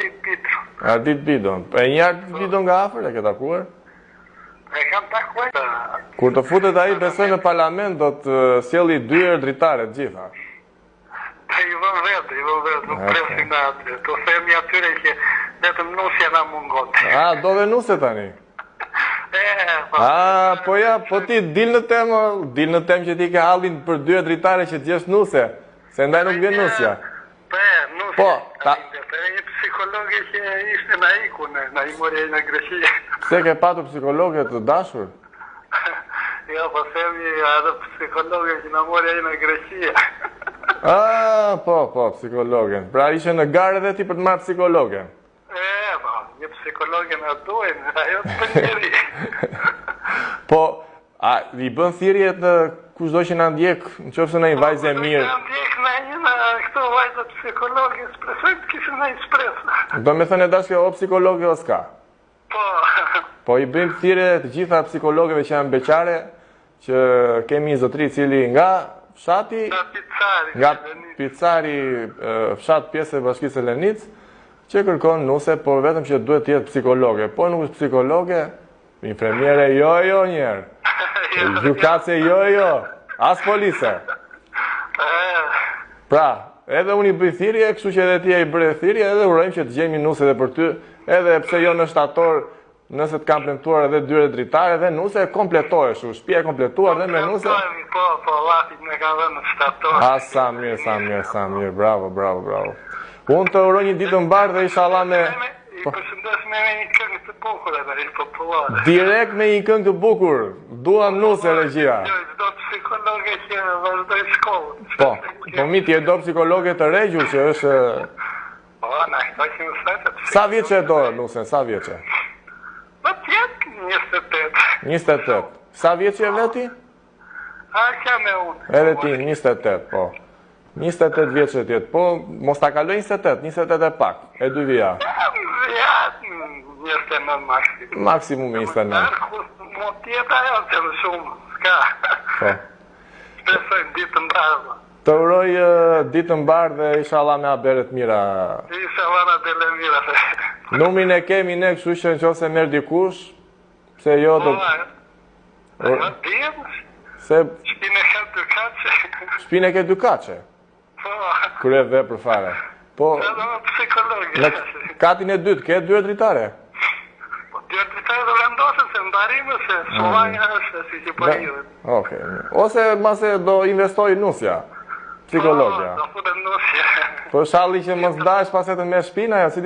Ardit Bidon. Ardit Bidon. E një Ardit Bidon nga afër, e ke takuar? E kam takuar. Kur të futet ai, besoj në parlament do të sjelli 2 dritare të gjitha. I vën vetë, nuk presim në atë. Të themi atyre që vetëm nusja na mungon. Do dhe nuse tani? Po ja, po ti dil në temë që ti ke hallin për 2 dritare që t'jesh nuse, se ndaj nuk vjen nusja. Po, një psikologi që ishte na iku, na i mori në Greqi. Se ke patu psikologe të dashur? Jo, po themi edhe psikologe që na mori në Greqi. Po, psikologen. Pra ishe në garë edhe ti për të marrë psikologen? Një psikologen e dojnë, ajo të për njeri. Po, i bën thirrjet në kushdo që na ndjek, nëse në një vajzë e mirë. Na ndjek në një këto vajzë psikologe, presojmë të kishim në një shpresë. Do me thënë e dashke o psikologe o s'ka? Po, i bëjmë thirrje të gjitha psikologëve që janë beqare, që kemi zotëri cili nga fshati, nga Picari, fshat pjesë e Bashkisë së Lenicë, që kërkon nuse, por vetëm që duhet të jetë psikologe. Po nuk është psikologe, infirmiere jo njerë. Gjykatëse jo, as police. Pra, edhe unë i bëj thirrje, kështu që edhe ti i bëre thirrje, edhe urojmë që të gjejmë nuse edhe për ty, edhe pse jo në shtator, nëse të kam premtuar edhe 2 dritare dhe nuse e kompletohesh, shtëpia e kompletuar dhe me nuse. Po, vati me ka vënë në shtator. Sa mirë, bravo. Unë të uroj një ditë mbar dhe inshallah me... I përshëndes me një këngë të bukur edhe i popullore. Direkt me një këngë të bukur, duam nuse regjia. Jo, do psikologe që vazhdoj shkollën. Po mi ti e do psikologe të regjur që është... Po, na këta që më sëtë. Sa vjeqe e do nuse, sa vjeqe? Po tjetë 28. 28. Sa vjeqe e veti? Kam e unë. Edhe ti, 28, po. 28 vjeqe tjetë, po mos ta kaloj 28 e pak, e 2 vija. 29 maksimum. Maksimum 29. Mo tjetë ajo të më shumë, s'ka. Po. Besojnë ditë mbarë. Të uroj ditë mbarë dhe inshallah me haberet mira. Inshallah në dele mira. Numin e kemi ne kështu që nëse merr dikush, pse jo do... Ajo dim? Se... Shpine ke Dukaçe? Po. Kure vepër fare. Po... Edhe në psikologi. Në katin e dytë, ke 2 dritare? Po, 2 dritare do vendosën se mbarime se Slovanja është si që po hidhet. Okej. Ose mase do investoj nusja, psikologja. Po, do futet nusja. Po shalli që mos dash pasetën me shpina, si